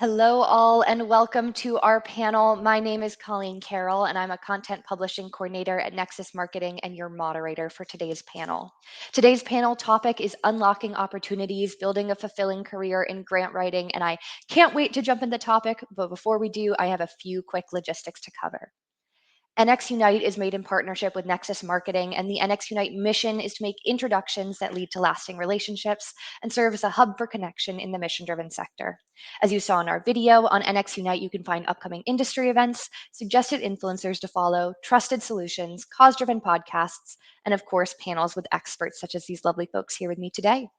Hello all and welcome to our panel. My name is Colleen Carroll and I'm a content publishing coordinator at Nexus Marketing and your moderator for today's panel. Today's panel topic is unlocking opportunities, building a fulfilling career in grant writing, and I can't wait to jump into the topic, but before we do, I have a few quick logistics to cover. NX Unite is made in partnership with Nexus Marketing, and the NX Unite mission is to make introductions that lead to lasting relationships and serve as a hub for connection in the mission-driven sector. As you saw in our video, on NX Unite, you can find upcoming industry events, suggested influencers to follow, trusted solutions, cause-driven podcasts, and of course, panels with experts such as these lovely folks here with me today.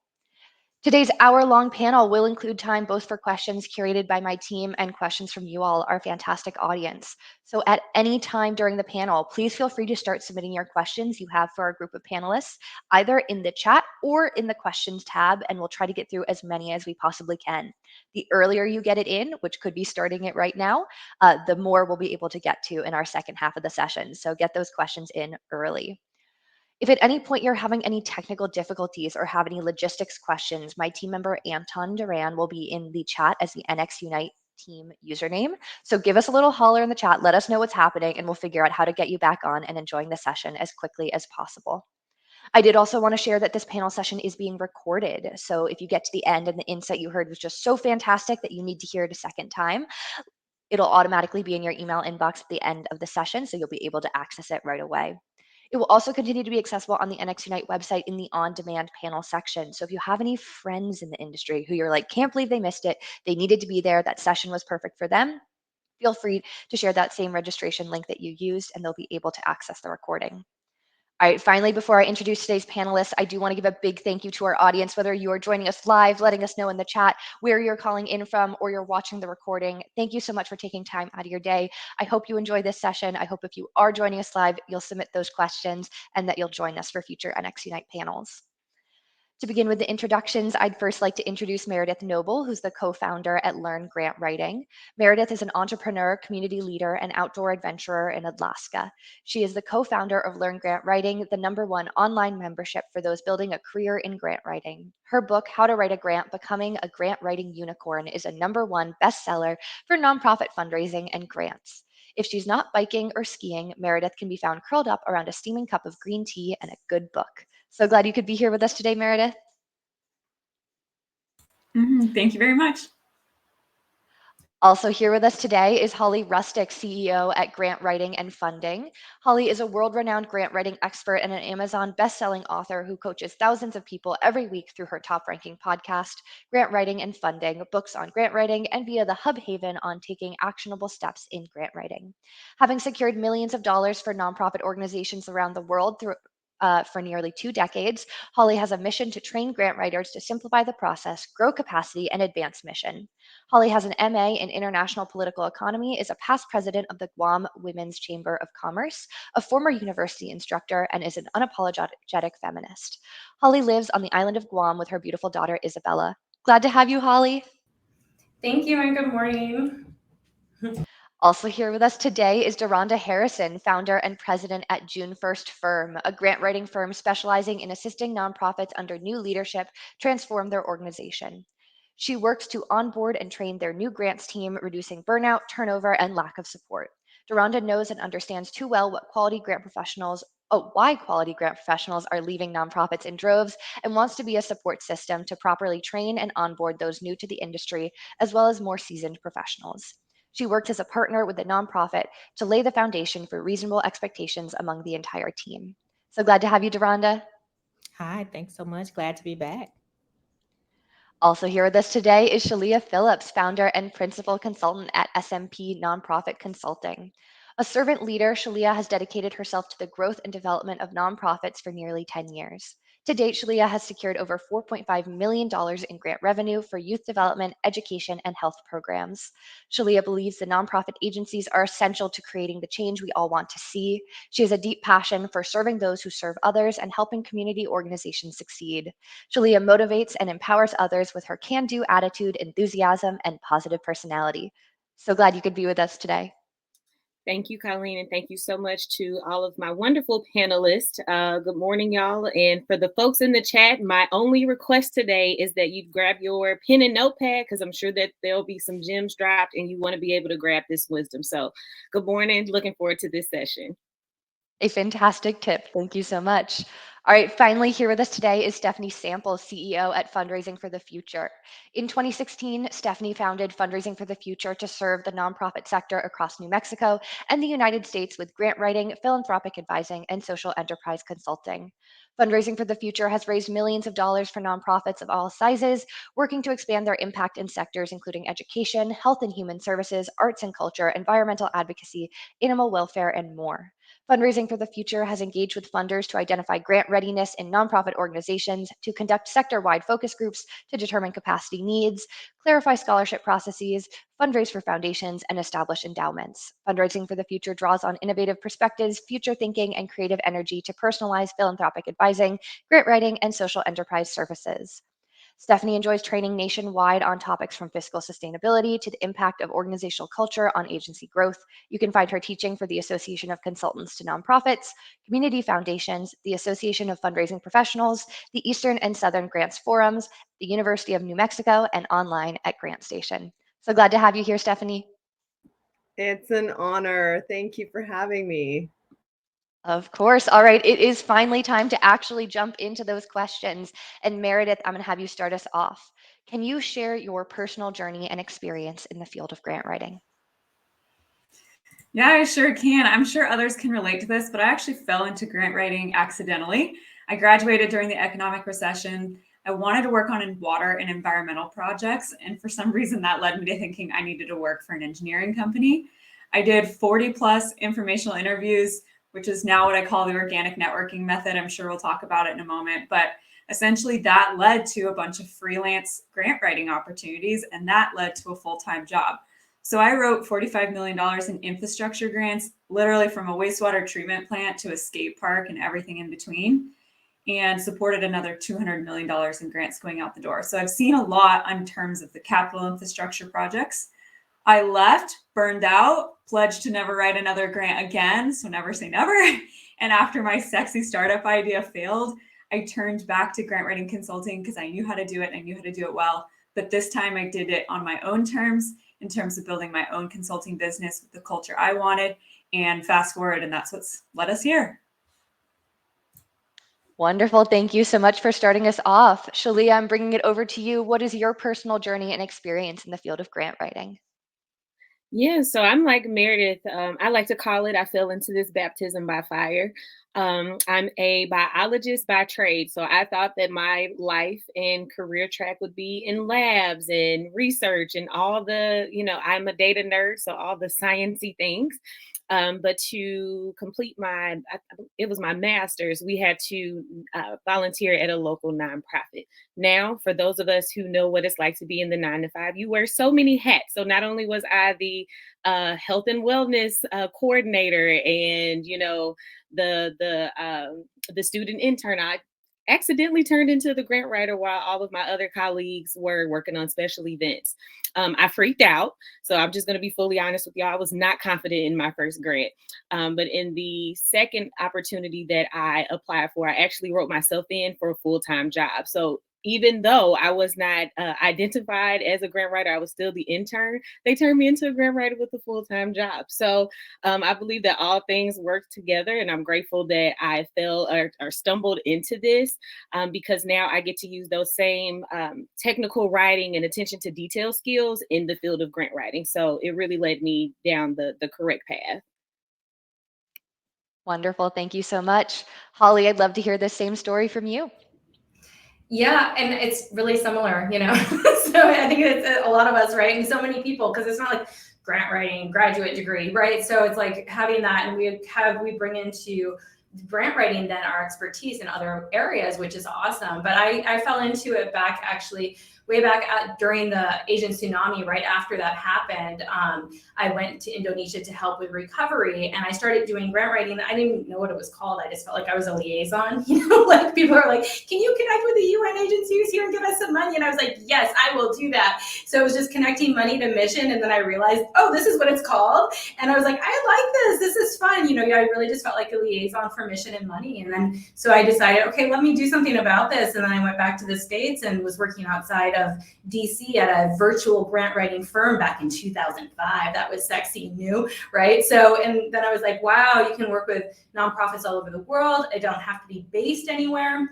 Today's hour-long panel will include time both for questions curated by my team and questions from you all, our fantastic audience. So at any time during the panel, please feel free to start submitting your questions you have for our group of panelists, either in the chat or in the questions tab, and we'll try to get through as many as we possibly can. The earlier you get it in, which could be starting it right now, the more we'll be able to get to in our second half of the session. So get those questions in early. If at any point you're having any technical difficulties or have any logistics questions, my team member Anton Duran will be in the chat as the NX Unite team username. So give us a little holler in the chat, let us know what's happening, and we'll figure out how to get you back on and enjoying the session as quickly as possible. I did also want to share that this panel session is being recorded. So if you get to the end and the insight you heard was just so fantastic that you need to hear it a second time, it'll automatically be in your email inbox at the end of the session, so you'll be able to access it right away. It will also continue to be accessible on the NX Unite website in the on-demand panel section. So if you have any friends in the industry who you're like, can't believe they missed it, they needed to be there, that session was perfect for them, feel free to share that same registration link that you used and they'll be able to access the recording. All right, finally, before I introduce today's panelists, I do want to give a big thank you to our audience, whether you are joining us live, letting us know in the chat where you're calling in from, or you're watching the recording. Thank you so much for taking time out of your day. I hope you enjoy this session. I hope if you are joining us live, you'll submit those questions and that you'll join us for future NX Unite panels. To begin with the introductions, I'd first like to introduce Meredith Noble, who's the co-founder at Learn Grant Writing. Meredith is an entrepreneur, community leader, and outdoor adventurer in Alaska. She is the co-founder of Learn Grant Writing, the #1 online membership for those building a career in grant writing. Her book, How to Write a Grant, Becoming a Grant Writing Unicorn, is a #1 bestseller for nonprofit fundraising and grants. If she's not biking or skiing, Meredith can be found curled up around a steaming cup of green tea and a good book. So glad you could be here with us today, Meredith. Thank you very much. Also here with us today is Holly Rustick, CEO at Grant Writing and Funding. Holly is a world-renowned grant writing expert and an Amazon best-selling author who coaches thousands of people every week through her top-ranking podcast, Grant Writing and Funding, books on grant writing, and via the Hub Haven on taking actionable steps in grant writing. Having secured millions of dollars for nonprofit organizations around the world for nearly 2 decades, Holly has a mission to train grant writers to simplify the process, grow capacity, and advance mission. Holly has an MA in International Political Economy, is a past president of the Guam Women's Chamber of Commerce, a former university instructor, and is an unapologetic feminist. Holly lives on the island of Guam with her beautiful daughter, Isabella. Glad to have you, Holly. Thank you and good morning. Also here with us today is Deronda Harrison, founder and president at June 1st Firm, a grant writing firm specializing in assisting nonprofits under new leadership transform their organization. She works to onboard and train their new grants team, reducing burnout, turnover, and lack of support. Deronda knows and understands too well why quality grant professionals are leaving nonprofits in droves and wants to be a support system to properly train and onboard those new to the industry, as well as more seasoned professionals. She worked as a partner with the nonprofit to lay the foundation for reasonable expectations among the entire team. So glad to have you, Deronda. Hi, thanks so much. Glad to be back. Also here with us today is Shalia Phillips, founder and principal consultant at SMP Nonprofit Consulting. A servant leader, Shalia has dedicated herself to the growth and development of nonprofits for nearly 10 years. To date, Shalia has secured over $4.5 million in grant revenue for youth development, education, and health programs. Shalia believes the nonprofit agencies are essential to creating the change we all want to see. She has a deep passion for serving those who serve others and helping community organizations succeed. Shalia motivates and empowers others with her can do attitude, enthusiasm, and positive personality. So glad you could be with us today. Thank you, Colleen, and thank you so much to all of my wonderful panelists. Good morning, y'all. And for the folks in the chat, my only request today is that you grab your pen and notepad because I'm sure that there'll be some gems dropped and you want to be able to grab this wisdom. So, good morning. Looking forward to this session. A fantastic tip. Thank you so much. All right, finally here with us today is Stephanie Sample, CEO at Fundraising for the Future. In 2016, Stephanie founded Fundraising for the Future to serve the nonprofit sector across New Mexico and the United States with grant writing, philanthropic advising, and social enterprise consulting. Fundraising for the Future has raised millions of dollars for nonprofits of all sizes, working to expand their impact in sectors including education, health and human services, arts and culture, environmental advocacy, animal welfare, and more. Fundraising for the Future has engaged with funders to identify grant readiness in nonprofit organizations, to conduct sector-wide focus groups to determine capacity needs, clarify scholarship processes, fundraise for foundations, and establish endowments. Fundraising for the Future draws on innovative perspectives, future thinking, and creative energy to personalize philanthropic advising, grant writing, and social enterprise services. Stephanie enjoys training nationwide on topics from fiscal sustainability to the impact of organizational culture on agency growth. You can find her teaching for the Association of Consultants to Nonprofits, Community Foundations, the Association of Fundraising Professionals, the Eastern and Southern Grants Forums, the University of New Mexico, and online at GrantStation. So glad to have you here, Stephanie. It's an honor. Thank you for having me. Of course. All right. It is finally time to actually jump into those questions. And Meredith, I'm going to have you start us off. Can you share your personal journey and experience in the field of grant writing? Yeah, I sure can. I'm sure others can relate to this, but I actually fell into grant writing accidentally. I graduated during the economic recession. I wanted to work on water and environmental projects, and for some reason that led me to thinking I needed to work for an engineering company. I did 40 plus informational interviews, which is now what I call the organic networking method. I'm sure we'll talk about it in a moment, but essentially that led to a bunch of freelance grant writing opportunities, and that led to a full-time job. So I wrote $45 million in infrastructure grants, literally from a wastewater treatment plant to a skate park and everything in between, and supported another $200 million in grants going out the door. So I've seen a lot in terms of the capital infrastructure projects. I left, burned out, pledged to never write another grant again. So never say never. And after my sexy startup idea failed, I turned back to grant writing consulting because I knew how to do it. And I knew how to do it well. But this time I did it on my own terms in terms of building my own consulting business with the culture I wanted. And fast forward, and that's what's led us here. Wonderful. Thank you so much for starting us off. Shalia, I'm bringing it over to you. What is your personal journey and experience in the field of grant writing? Yeah, so I'm like Meredith. I like to call it, I fell into this baptism by fire. I'm a biologist by trade. So I thought that my life and career track would be in labs and research and all the, I'm a data nerd, so all the sciencey things. But to complete it was my master's, we had to volunteer at a local nonprofit. Now, for those of us who know what it's like to be in the 9 to 5, you wear so many hats. So not only was I the health and wellness coordinator and, the student intern, I accidentally turned into the grant writer while all of my other colleagues were working on special events. I freaked out. So I'm just going to be fully honest with y'all. I was not confident in my first grant. But in the second opportunity that I applied for, I actually wrote myself in for a full-time job. So even though I was not identified as a grant writer, I was still the intern. They turned me into a grant writer with a full-time job. So I believe that all things work together, and I'm grateful that I fell or stumbled into this because now I get to use those same technical writing and attention to detail skills in the field of grant writing. So it really led me down the correct path. Wonderful. Thank you so much. Holly, I'd love to hear the same story from you. Yeah, and it's really similar, you know. So I think it's a lot of us, right? And so many people, because it's not like grant writing, graduate degree, right? So it's like having that, and we bring into grant writing then our expertise in other areas, which is awesome. But I fell into it back actually way back during the Asian tsunami. Right after that happened, I went to Indonesia to help with recovery, and I started doing grant writing. I didn't know what it was called. I just felt like I was a liaison, you know, like people are like, can you connect with the UN agencies here and give us some money? And I was like, yes, I will do that. So it was just connecting money to mission. And then I realized, oh, this is what it's called. And I was like, I like this. This is fun. You know, I really just felt like a liaison for mission and money. And then, so I decided, okay, let me do something about this. And then I went back to the States and was working outside of DC at a virtual grant writing firm back in 2005. That was sexy, new, right? So, and then I was like, wow, you can work with nonprofits all over the world. I don't have to be based anywhere.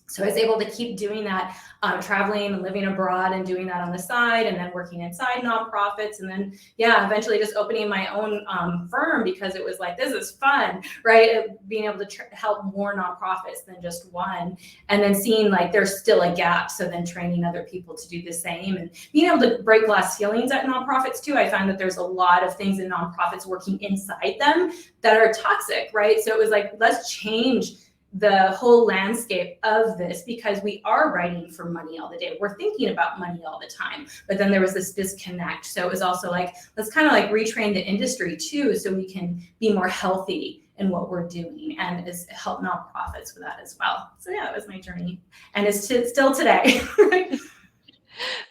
So I was able to keep doing that, traveling and living abroad and doing that on the side, and then working inside nonprofits. And then, yeah, eventually just opening my own firm, because it was like, this is fun, right? Being able to help more nonprofits than just one. And then seeing like there's still a gap. So then training other people to do the same and being able to break glass ceilings at nonprofits too. I found that there's a lot of things in nonprofits working inside them that are toxic, right? So it was like, let's change the whole landscape of this, because we are writing for money all the day. We're thinking about money all the time, but then there was this disconnect. So it was also like, let's kind of like retrain the industry too, so we can be more healthy in what we're doing, and is help nonprofits with that as well. So yeah, that was my journey, and it's still today.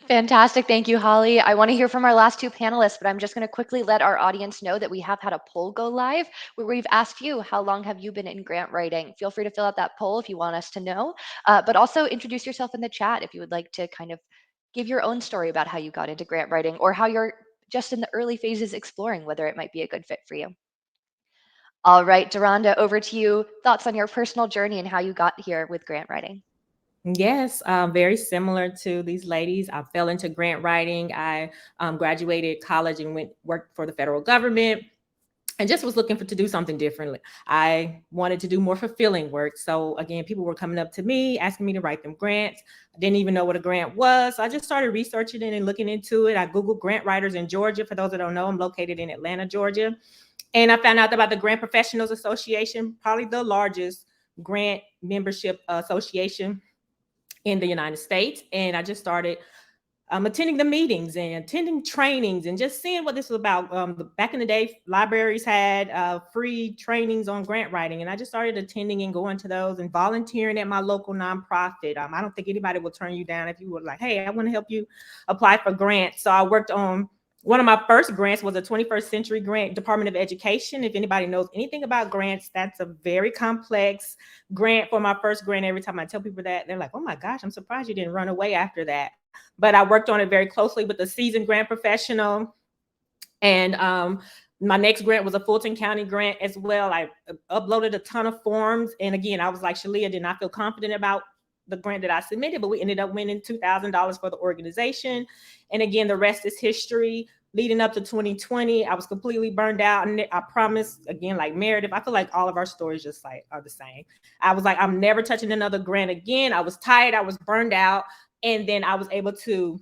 Fantastic. Thank you, Holly. I want to hear from our last two panelists, but I'm just going to quickly let our audience know that we have had a poll go live where we've asked you, how long have you been in grant writing? Feel free to fill out that poll if you want us to know, but also introduce yourself in the chat if you would like to kind of give your own story about how you got into grant writing, or how you're just in the early phases exploring whether it might be a good fit for you. All right, Duranda, over to you. Thoughts on your personal journey and how you got here with grant writing? Yes, very similar to these ladies. I fell into grant writing. I graduated college and worked for the federal government, and just was looking to do something differently. I wanted to do more fulfilling work. So again, people were coming up to me, asking me to write them grants. I didn't even know what a grant was. So I just started researching it and looking into it. I Googled grant writers in Georgia. For those that don't know, I'm located in Atlanta, Georgia. And I found out about the Grant Professionals Association, probably the largest grant membership association in the United States. And I just started attending the meetings and attending trainings and just seeing what this was about. Back in the day, libraries had free trainings on grant writing, and I just started attending and going to those and volunteering at my local nonprofit. I don't think anybody will turn you down if you were like, hey, I want to help you apply for grants. So I worked on one of my first grants was a 21st Century Grant, Department of Education. If anybody knows anything about grants, that's a very complex grant. For my first grant, every time I tell people that, they're like, oh my gosh, I'm surprised you didn't run away after that. But I worked on it very closely with a seasoned grant professional. And my next grant was a Fulton County grant as well. I uploaded a ton of forms. And again, I was like, Shalia, did not feel confident about the grant that I submitted, but we ended up winning $2,000 for the organization. And again, the rest is history. Leading up to 2020, I was completely burned out. And I promised, again, like Meredith, I feel like all of our stories just like are the same. I was like, I'm never touching another grant again. I was tired. I was burned out. And then I was able to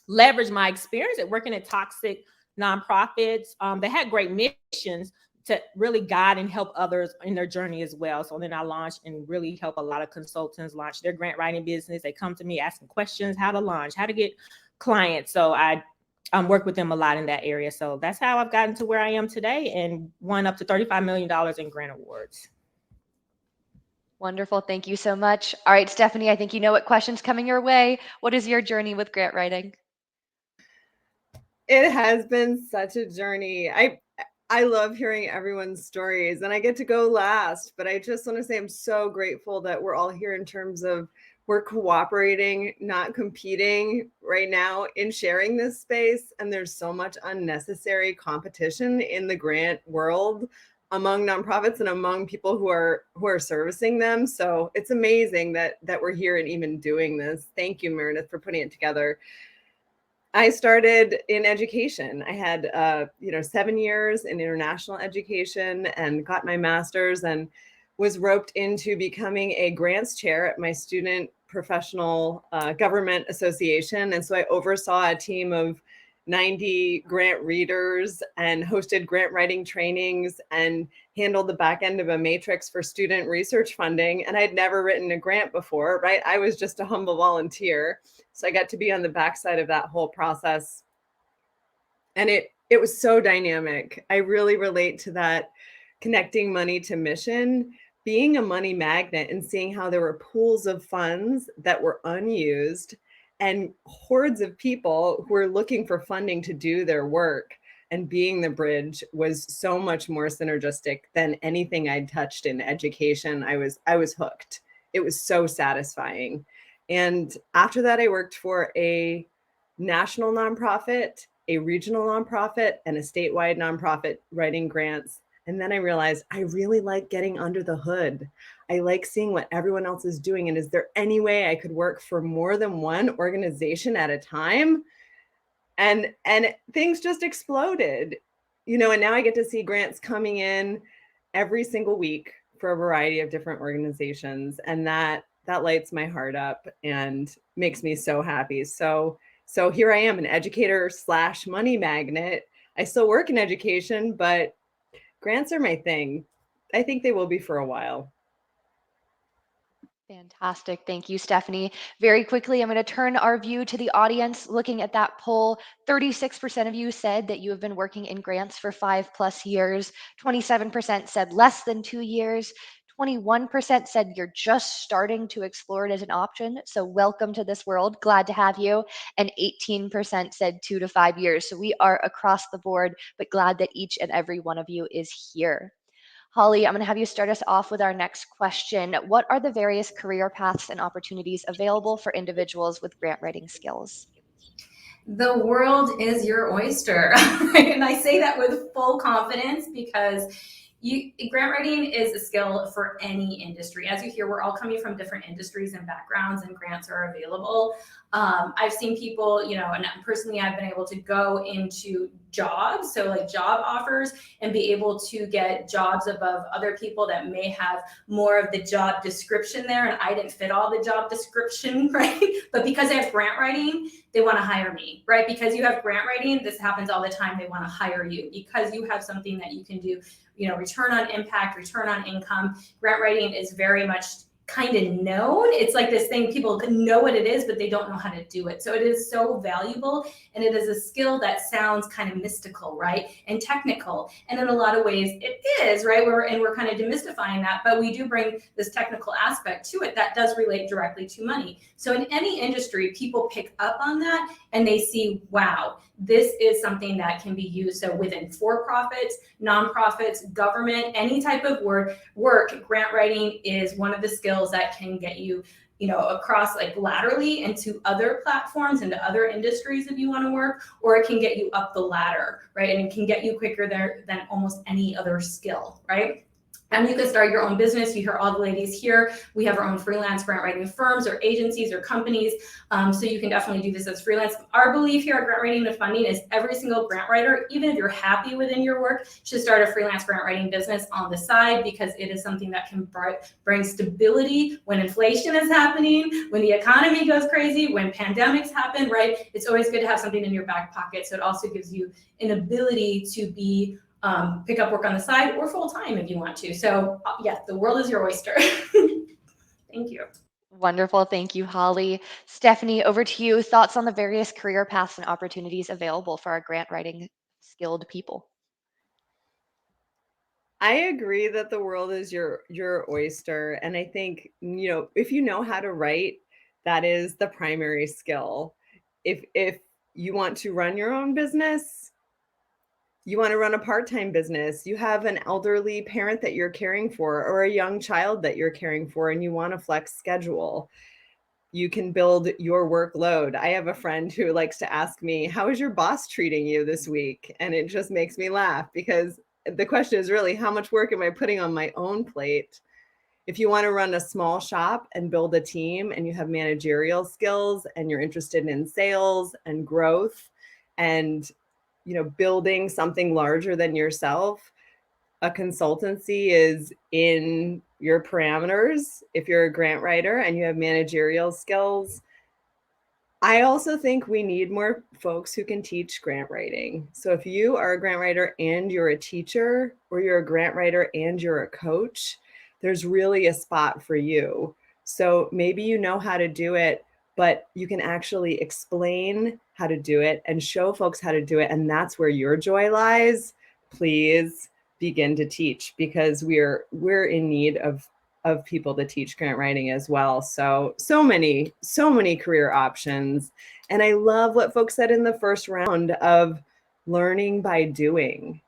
leverage my experience at working at toxic nonprofits that had great missions to really guide and help others in their journey as well. So then I launched and really help a lot of consultants launch their grant writing business. They come to me asking questions, how to launch, how to get clients. So I work with them a lot in that area. So that's how I've gotten to where I am today and won up to $35 million in grant awards. Wonderful. Thank you so much. All right, Stephanie, I think you know what question's coming your way. What is your journey with grant writing? It has been such a journey. I love hearing everyone's stories, and I get to go last, but I just want to say I'm so grateful that we're all here in terms of we're cooperating, not competing right now in sharing this space. And there's so much unnecessary competition in the grant world among nonprofits and among people who are servicing them. So it's amazing that we're here and even doing this. Thank you, Meredith, for putting it together. I started in education. I had 7 years in international education and got my master's and was roped into becoming a grants chair at my student professional government association. And so I oversaw a team of 90 grant readers and hosted grant writing trainings and handled the back end of a matrix for student research funding. And I'd never written a grant before, right? I was just a humble volunteer. So I got to be on the backside of that whole process. And it was so dynamic. I really relate to that, connecting money to mission, being a money magnet and seeing how there were pools of funds that were unused and hordes of people who were looking for funding to do their work, and being the bridge was so much more synergistic than anything I'd touched in education. I was hooked. It was so satisfying. And after that, I worked for a national nonprofit, a regional nonprofit, and a statewide nonprofit writing grants. And then I realized I really like getting under the hood. I like seeing what everyone else is doing. And is there any way I could work for more than one organization at a time? And things just exploded, and now I get to see grants coming in every single week for a variety of different organizations. And that lights my heart up and makes me so happy. So here I am, an educator / money magnet. I still work in education, but grants are my thing. I think they will be for a while. Fantastic. Thank you, Stephanie. Very quickly, I'm going to turn our view to the audience. Looking at that poll, 36% of you said that you have been working in grants for 5+ years. 27% said less than 2 years. 21% said you're just starting to explore it as an option. So welcome to this world. Glad to have you. And 18% said 2 to 5 years. So we are across the board, but glad that each and every one of you is here. Holly, I'm going to have you start us off with our next question. What are the various career paths and opportunities available for individuals with grant writing skills? The world is your oyster. And I say that with full confidence because grant writing is a skill for any industry. As you hear, we're all coming from different industries and backgrounds, and grants are available. I've seen people, and personally, I've been able to go into jobs, so like job offers, and be able to get jobs above other people that may have more of the job description there, and I didn't fit all the job description, right? But because I have grant writing, they want to hire me, right? Because you have grant writing, this happens all the time. They want to hire you because you have something that you can do, return on impact, return on income. Grant writing is very much kind of known. It's like this thing, people know what it is, but they don't know how to do it. So it is so valuable, and it is a skill that sounds kind of mystical, right? And technical. And in a lot of ways it is, right? We're kind of demystifying that, but we do bring this technical aspect to it that does relate directly to money. So in any industry, people pick up on that and they see, wow, this is something that can be used. So within for-profits, nonprofits, government, any type of work, grant writing is one of the skills that can get you, across like laterally into other platforms, into other industries if you want to work, or it can get you up the ladder, right? And it can get you quicker there than almost any other skill, right? And you can start your own business. You hear all the ladies here. We have our own freelance grant writing firms or agencies or companies. So you can definitely do this as freelance. Our belief here at Grant Writing and Funding is every single grant writer, even if you're happy within your work, should start a freelance grant writing business on the side, because it is something that can bring stability when inflation is happening, when the economy goes crazy, when pandemics happen, right? It's always good to have something in your back pocket. So it also gives you an ability to be pick up work on the side or full time if you want to. So yeah, the world is your oyster. Thank you. Wonderful. Thank you, Holly. Stephanie, over to you. Thoughts on the various career paths and opportunities available for our grant writing skilled people? I agree that the world is your oyster. And I think, if you know how to write, that is the primary skill. If you want to run your own business, you want to run a part-time business, you have an elderly parent that you're caring for, or a young child that you're caring for, and you want to flex schedule, you can build your workload. I have a friend who likes to ask me, how is your boss treating you this week? And it just makes me laugh, because the question is really, how much work am I putting on my own plate? If you want to run a small shop and build a team, and you have managerial skills, and you're interested in sales and growth and building something larger than yourself, a consultancy is in your parameters if you're a grant writer and you have managerial skills. I also think we need more folks who can teach grant writing. So if you are a grant writer and you're a teacher, or you're a grant writer and you're a coach, there's really a spot for you. So maybe you know how to do it, but you can actually explain how to do it and show folks how to do it. And that's where your joy lies. Please begin to teach, because we're in need of people to teach grant writing as well. So many career options. And I love what folks said in the first round of learning by doing.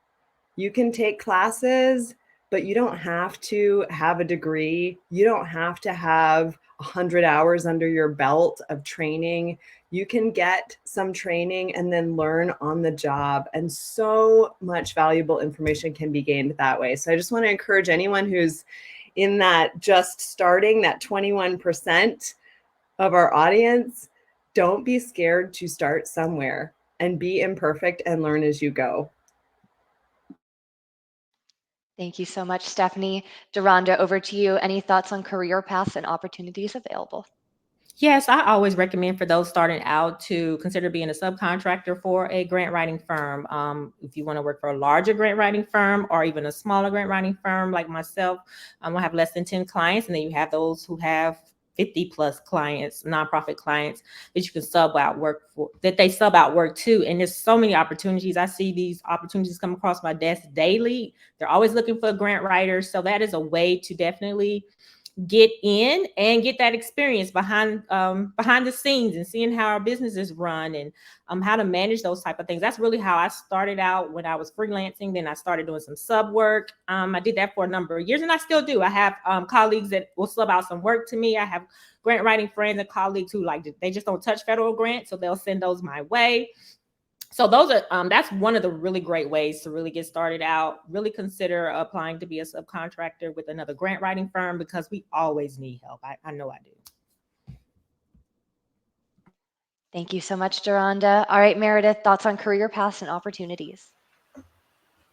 You can take classes, but you don't have to have a degree. You don't have to have 100 hours under your belt of training. You can get some training and then learn on the job. And so much valuable information can be gained that way. So I just want to encourage anyone who's in that just starting, that 21% of our audience, don't be scared to start somewhere and be imperfect and learn as you go. Thank you so much, Stephanie. Deronda, over to you. Any thoughts on career paths and opportunities available? Yes, I always recommend for those starting out to consider being a subcontractor for a grant writing firm. If you want to work for a larger grant writing firm or even a smaller grant writing firm like myself, I have less than 10 clients, and then you have those who have 50 plus clients, nonprofit clients that you can sub out work for, that they sub out work to. And there's so many opportunities. I see these opportunities come across my desk daily. They're always looking for grant writers. So that is a way to definitely get in and get that experience behind the scenes and seeing how our businesses run and how to manage those type of things. That's really how I started out when I was freelancing. Then I started doing some sub work. I did that for a number of years, and I still do. I have colleagues that will sub out some work to me. I have grant writing friends and colleagues who they just don't touch federal grants, so they'll send those my way. So those are that's one of the really great ways to really get started out. Really consider applying to be a subcontractor with another grant writing firm, because we always need help. I know I do. Thank you so much, Deronda. All right, Meredith, thoughts on career paths and opportunities?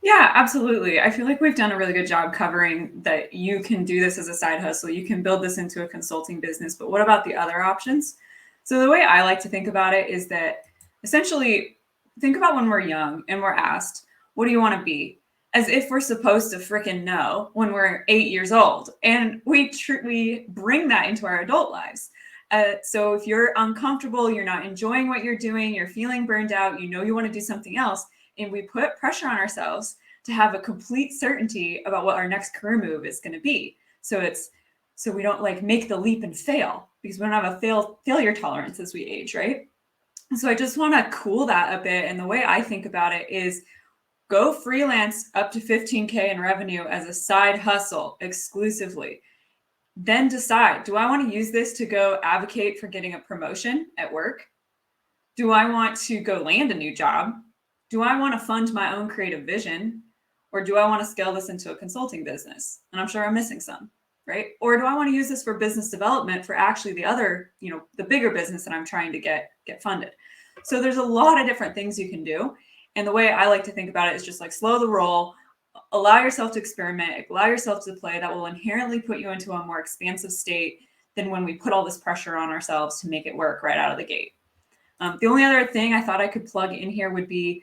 Yeah, absolutely. I feel like we've done a really good job covering that you can do this as a side hustle. You can build this into a consulting business, but what about the other options? So the way I like to think about it is that essentially, think about when we're young and we're asked, what do you want to be? As if we're supposed to freaking know when we're 8 years old. And we bring that into our adult lives. So if you're uncomfortable, you're not enjoying what you're doing, you're feeling burned out, you know you want to do something else, and we put pressure on ourselves to have a complete certainty about what our next career move is going to be. So we don't make the leap and fail, because we don't have a failure tolerance as we age, right? So I just want to cool that a bit. And the way I think about it is go freelance up to 15K in revenue as a side hustle exclusively. Then decide, do I want to use this to go advocate for getting a promotion at work? Do I want to go land a new job? Do I want to fund my own creative vision? Or do I want to scale this into a consulting business? And I'm sure I'm missing some, right? Or do I want to use this for business development for actually the other, the bigger business that I'm trying to get funded? So there's a lot of different things you can do. And the way I like to think about it is just slow the roll, allow yourself to experiment, allow yourself to play. That will inherently put you into a more expansive state than when we put all this pressure on ourselves to make it work right out of the gate. The only other thing I thought I could plug in here would be,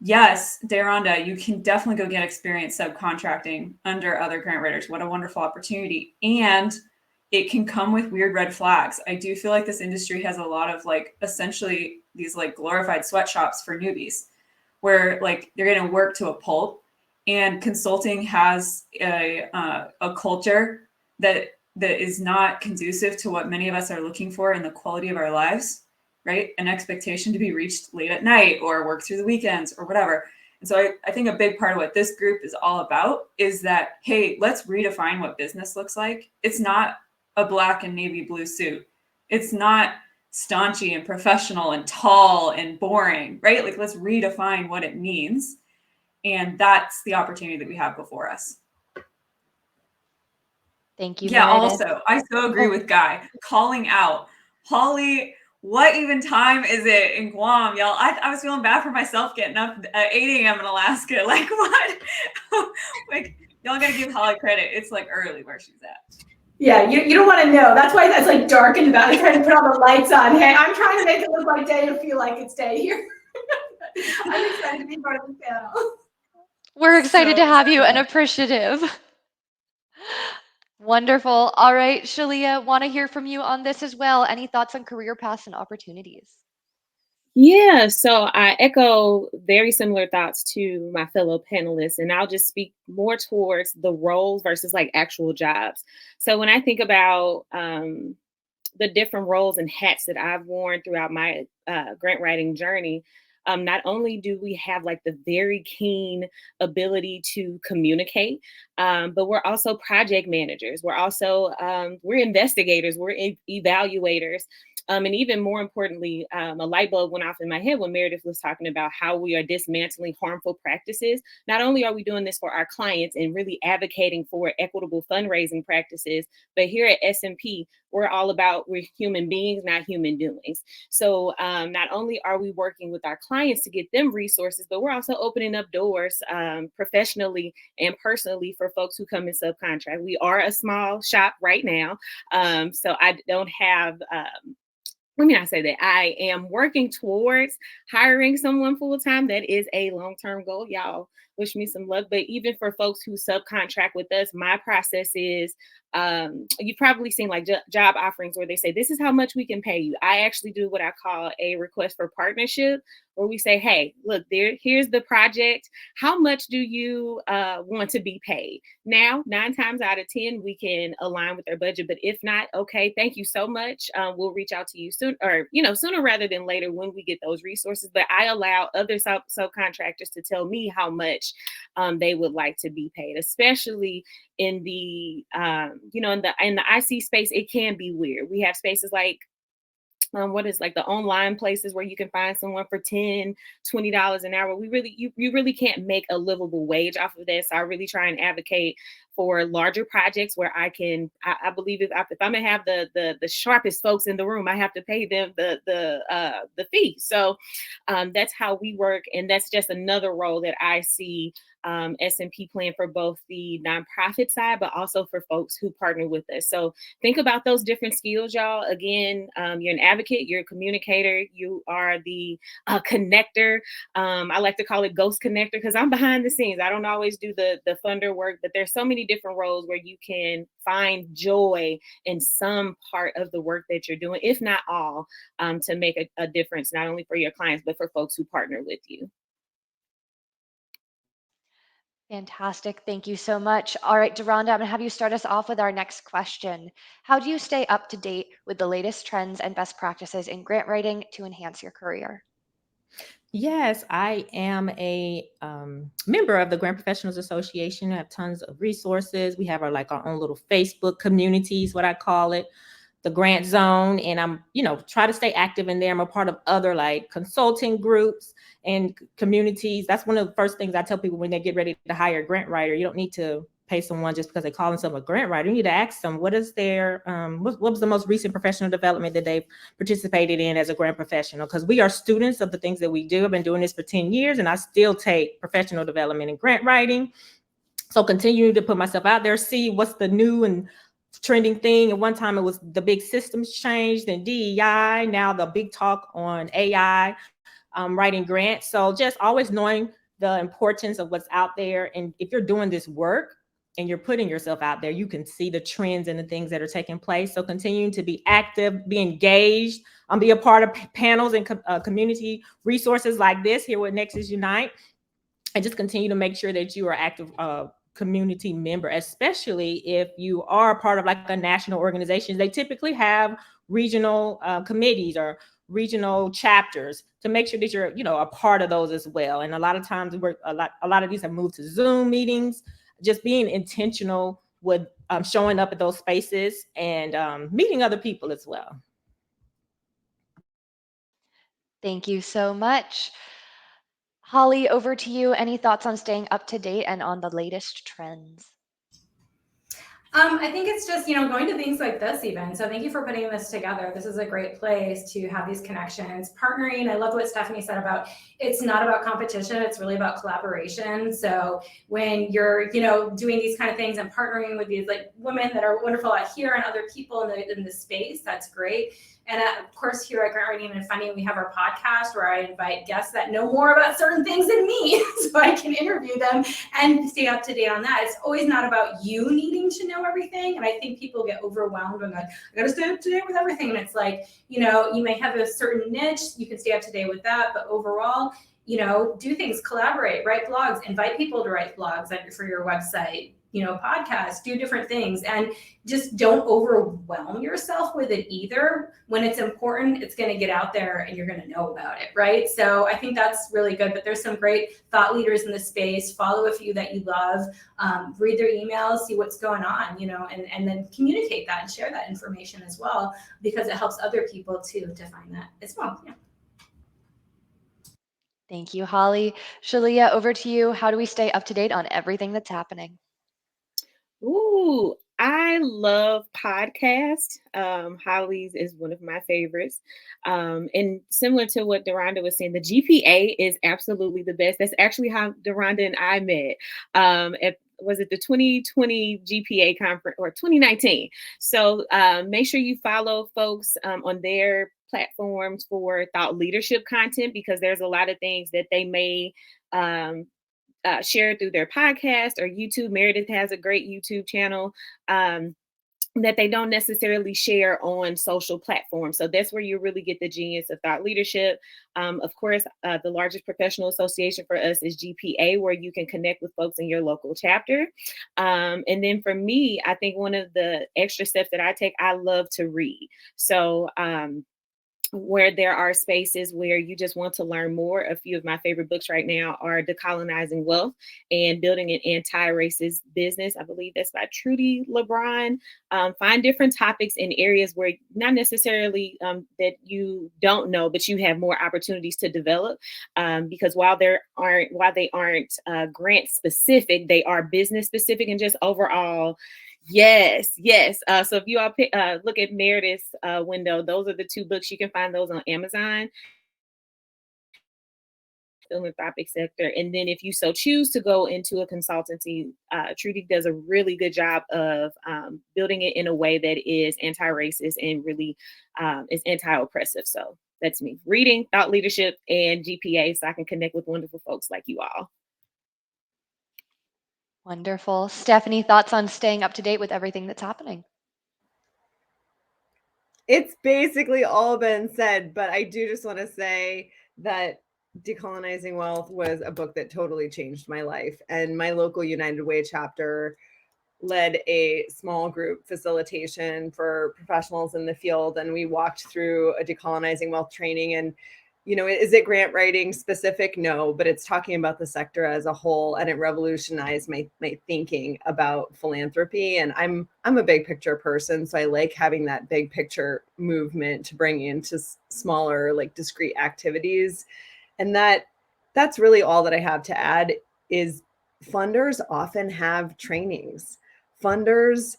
yes, Deronda, you can definitely go get experience subcontracting under other grant writers. What a wonderful opportunity. And it can come with weird red flags. I do feel like this industry has a lot of essentially these glorified sweatshops for newbies, where they're going to work to a pulp, and consulting has a culture that is not conducive to what many of us are looking for in the quality of our lives, right? An expectation to be reached late at night or work through the weekends or whatever. And so I think a big part of what this group is all about is that, hey, let's redefine what business looks like. It's not a black and navy blue suit. It's not staunchy and professional and tall and boring, right? Let's redefine what it means. And that's the opportunity that we have before us. Thank you, Yeah, Meredith. also, I so agree with Guy. Calling out, Holly, what even time is it in Guam, y'all? I was feeling bad for myself getting up at 8 a.m. in Alaska. What? Y'all gotta give Holly credit. It's like early where she's at. Yeah, you don't want to know. That's why that's like dark in the back. I'm trying to put all the lights on. Hey, I'm trying to make it look like day to feel like it's day here. I'm excited to be part of the panel. We're excited to So have you and excited. appreciative. Wonderful. All right, Shalia, want to hear from you on this as well. Any thoughts on career paths and opportunities? Yeah, so I echo very similar thoughts to my fellow panelists, and I'll just speak more towards the roles versus like actual jobs. So when I think about the different roles and hats that I've worn throughout my grant writing journey, not only do we have like the very keen ability to communicate, but we're also project managers. We're also we're investigators. We're evaluators. And even more importantly, a light bulb went off in my head when Meredith was talking about how we are dismantling harmful practices. Not only are we doing this for our clients and really advocating for equitable fundraising practices, but here at SMP, we're all about we're human beings, not human doings. So not only are we working with our clients to get them resources, but we're also opening up doors professionally and personally for folks who come in subcontract. We are a small shop right now, so I don't have let me not say that. I am working towards hiring someone full time. That is a long term goal. Y'all wish me some luck. But even for folks who subcontract with us, my process is you've probably seen like job offerings where they say, this is how much we can pay you. I actually do what I call a request for partnership, where we say, hey, look, here's the project. How much do you want to be paid? Now, 9 times out of 10, we can align with their budget. But if not, okay, thank you so much. We'll reach out to you soon, or sooner rather than later when we get those resources. But I allow other subcontractors to tell me how much they would like to be paid, especially in the in the IC space. It can be weird. We have spaces like what is like the online places where you can find someone for $10-$20 an hour. You really can't make a livable wage off of this. So I really try and advocate for larger projects where I believe if I'm gonna have the sharpest folks in the room, I have to pay them the fee. So that's how we work, and that's just another role that I see SMP playing for both the nonprofit side, but also for folks who partner with us. So think about those different skills, y'all. Again, you're an advocate, you're a communicator, you are the connector. I like to call it ghost connector because I'm behind the scenes. I don't always do the funder work, but there's so many different roles where you can find joy in some part of the work that you're doing, if not all, to make a difference, not only for your clients, but for folks who partner with you. Fantastic. Thank you so much. All right, Deronda, I'm going to have you start us off with our next question. How do you stay up to date with the latest trends and best practices in grant writing to enhance your career? Yes, I am a member of the Grant Professionals Association. I have tons of resources. We have our own little Facebook communities, what I call it, the Grant Zone, and I'm try to stay active in there. I'm a part of other like consulting groups and communities. That's one of the first things I tell people when they get ready to hire a grant writer. You don't need to pay someone just because they call themselves a grant writer. You need to ask them what is their what was the most recent professional development that they've participated in as a grant professional, because we are students of the things that we do. I've been doing this for 10 years and I still take professional development in grant writing. So continue to put myself out there, see what's the new and trending thing. At one time it was the big systems changed and DEI, now the big talk on AI, writing grants. So just always knowing the importance of what's out there. And if you're doing this work and you're putting yourself out there, you can see the trends and the things that are taking place. So continuing to be active, be engaged, be a part of panels and community resources like this here with Nexus Unite, and just continue to make sure that you are active community member, especially if you are a part of like a national organization. They typically have regional committees or regional chapters to make sure that you're a part of those as well. And a lot of times a lot of these have moved to Zoom meetings. Just being intentional with showing up at those spaces and meeting other people as well. Thank you so much. Holly, over to you. Any thoughts on staying up to date and on the latest trends? I think it's just, going to things like this even. So thank you for putting this together. This is a great place to have these connections. Partnering, I love what Stephanie said about it's not about competition, it's really about collaboration. So when you're, doing these kind of things and partnering with these like women that are wonderful out here and other people in the space, that's great. And of course, here at Grant Writing and Funding, we have our podcast where I invite guests that know more about certain things than me so I can interview them and stay up to date on that. It's always not about you needing to know everything. And I think people get overwhelmed and like, I got to stay up to date with everything. And it's like, you may have a certain niche, you can stay up to date with that. But overall, do things, collaborate, write blogs, invite people to write blogs for your website, podcasts, do different things, and just don't overwhelm yourself with it either. When it's important, it's going to get out there and you're going to know about it, right? So I think that's really good, but there's some great thought leaders in the space. Follow a few that you love, read their emails, see what's going on, and then communicate that and share that information as well, because it helps other people too to find that as well. Yeah. Thank you, Holly. Shalia, over to you. How do we stay up to date on everything that's happening? Ooh, I love podcasts. Holly's is one of my favorites. And similar to what Deronda was saying, the GPA is absolutely the best. That's actually how Deronda and I met. Was it the 2020 GPA conference or 2019? So make sure you follow folks on their platforms for thought leadership content, because there's a lot of things that they may share through their podcast or YouTube. Meredith has a great YouTube channel that they don't necessarily share on social platforms. So that's where you really get the genius of thought leadership. Of course, the largest professional association for us is GPA, where you can connect with folks in your local chapter. And then for me, I think one of the extra steps that I take, I love to read. So where there are spaces where you just want to learn more. A few of my favorite books right now are Decolonizing Wealth and Building an Anti-Racist Business. I believe that's by Trudy LeBron. Find different topics in areas where not necessarily that you don't know, but you have more opportunities to develop. Because while they aren't grant specific, they are business specific and just overall. Yes. So if you all look at Meredith's window, those are the two books. You can find those on Amazon. Philanthropic sector. And then if you so choose to go into a consultancy, Trudy does a really good job of building it in a way that is anti-racist and really is anti-oppressive. So that's me. Reading, thought leadership, and GPA, so I can connect with wonderful folks like you all. Wonderful. Stephanie, thoughts on staying up to date with everything that's happening? It's basically all been said, but I do just want to say that Decolonizing Wealth was a book that totally changed my life. And my local United Way chapter led a small group facilitation for professionals in the field. And we walked through a Decolonizing Wealth training. And is it grant writing specific? No, but it's talking about the sector as a whole, and it revolutionized my thinking about philanthropy. And I'm a big picture person, so I like having that big picture movement to bring into smaller, like discrete activities. And that's really all that I have to add. Is funders often have trainings. Funders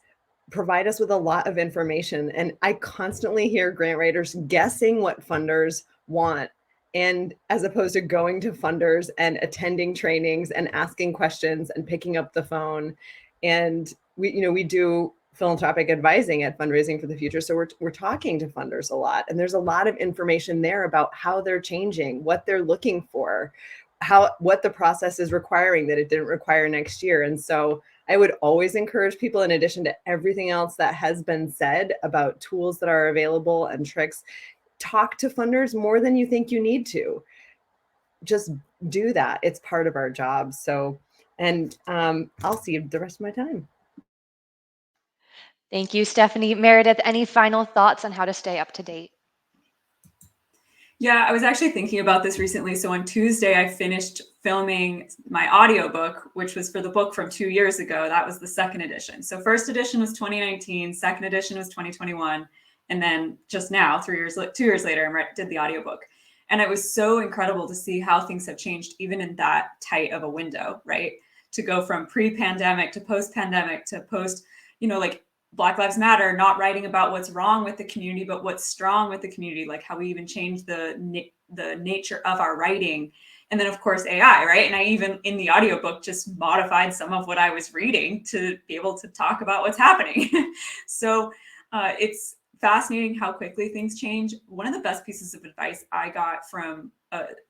provide us with a lot of information, and I constantly hear grant writers guessing what funders want. And as opposed to going to funders and attending trainings and asking questions and picking up the phone. And we do philanthropic advising at Fundraising for the Future. So we're talking to funders a lot. And there's a lot of information there about how they're changing, what they're looking for, what the process is requiring that it didn't require next year. And so I would always encourage people, in addition to everything else that has been said about tools that are available and tricks, talk to funders more than you think you need to. Just do that. It's part of our job. So, and I'll see you the rest of my time. Thank you, Stephanie. Meredith, any final thoughts on how to stay up to date? Yeah, I was actually thinking about this recently. So on Tuesday, I finished filming my audiobook, which was for the book from 2 years ago. That was the second edition. So first edition was 2019, second edition was 2021. And then just now, 2 years later, I did the audiobook. And it was so incredible to see how things have changed, even in that tight of a window, right? To go from pre-pandemic to post-pandemic to post, like Black Lives Matter, not writing about what's wrong with the community, but what's strong with the community, like how we even change the nature of our writing. And then of course AI, right? And I even in the audiobook just modified some of what I was reading to be able to talk about what's happening. So it's fascinating how quickly things change. One of the best pieces of advice I got from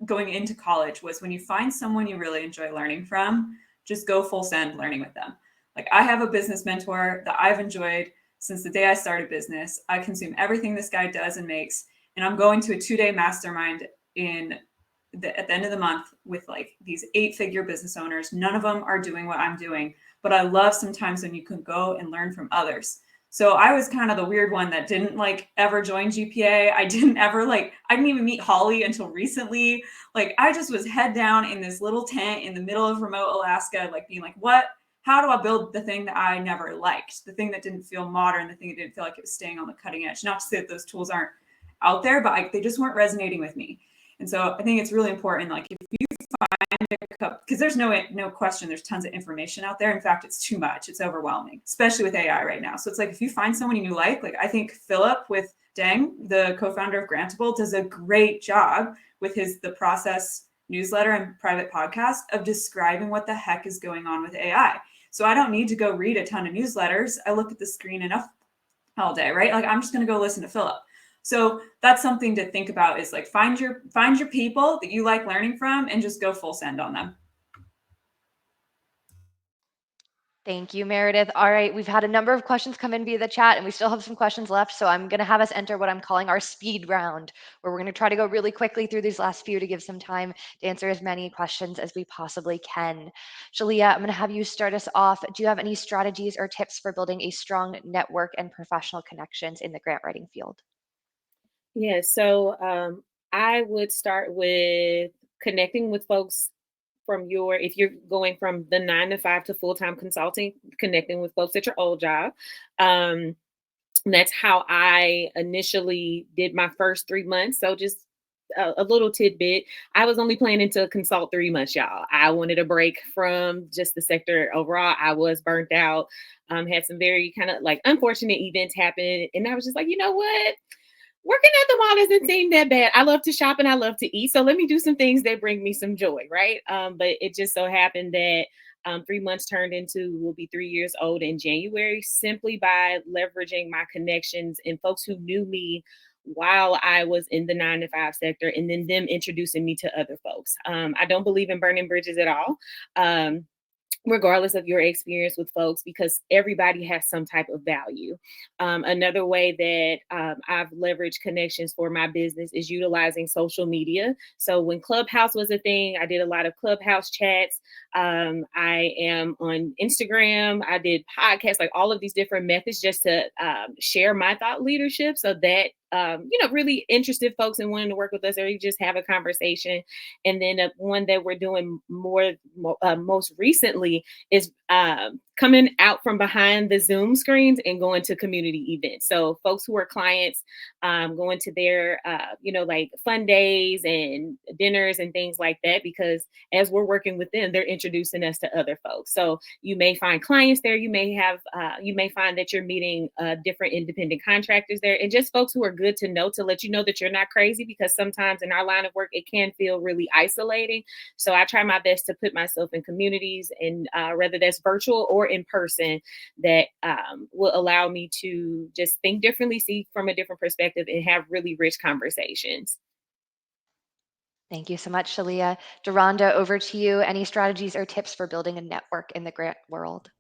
going into college was when you find someone you really enjoy learning from, just go full send learning with them. Like I have a business mentor that I've enjoyed since the day I started business. I consume everything this guy does and makes, and I'm going to a 2-day mastermind at the end of the month with like these 8-figure business owners. None of them are doing what I'm doing, but I love sometimes when you can go and learn from others. So I was kind of the weird one that didn't like ever join GPA. I didn't even meet Holly until recently. Like I just was head down in this little tent in the middle of remote Alaska, like being like, how do I build the thing that I never liked, the thing that didn't feel modern, the thing that didn't feel like it was staying on the cutting edge? Not to say that those tools aren't out there, but they just weren't resonating with me. And so I think it's really important, like if you find a couple, because there's no question, there's tons of information out there. In fact, it's too much. It's overwhelming, especially with AI right now. So it's like if you find someone you like I think Philip with Deng, the co-founder of Grantable, does a great job with the process newsletter and private podcast of describing what the heck is going on with AI. So I don't need to go read a ton of newsletters. I look at the screen enough all day, right? Like I'm just going to go listen to Philip. So that's something to think about, is like find your people that you like learning from and just go full send on them. Thank you, Meredith. All right, we've had a number of questions come in via the chat, and we still have some questions left. So I'm going to have us enter what I'm calling our speed round, where we're going to try to go really quickly through these last few to give some time to answer as many questions as we possibly can. Shalia, I'm going to have you start us off. Do you have any strategies or tips for building a strong network and professional connections in the grant writing field? Yeah, so I would start with connecting with folks if you're going from the 9 to 5 to full-time consulting, connecting with folks at your old job. That's how I initially did my first 3 months. So just a little tidbit. I was only planning to consult 3 months, y'all. I wanted a break from just the sector overall. I was burnt out, had some very kind of like unfortunate events happen. And I was just like, you know what? Working at the mall doesn't seem that bad. I love to shop and I love to eat. So let me do some things that bring me some joy, right? But it just so happened that 3 months turned into, will be 3 years old in January, simply by leveraging my connections and folks who knew me while I was in the 9 to 5 sector, and then them introducing me to other folks. I don't believe in burning bridges at all. Regardless of your experience with folks, because everybody has some type of value. Another way that I've leveraged connections for my business is utilizing social media. So when Clubhouse was a thing, I did a lot of Clubhouse chats. I am on Instagram. I did podcasts, like all of these different methods just to share my thought leadership, so that really interested folks in wanting to work with us, or you just have a conversation. And then one that we're doing most recently is coming out from behind the Zoom screens and going to community events. So folks who are clients, going to their, like fun days and dinners and things like that, because as we're working with them, they're introducing us to other folks. So you may find clients there. You may find that you're meeting different independent contractors there, and just folks who are good to know, to let you know that you're not crazy, because sometimes in our line of work, it can feel really isolating. So I try my best to put myself in communities, and whether that's virtual or in person, that will allow me to just think differently, see from a different perspective, and have really rich conversations. Thank you so much, Shalia. Deronda, over to you. Any strategies or tips for building a network in the grant world?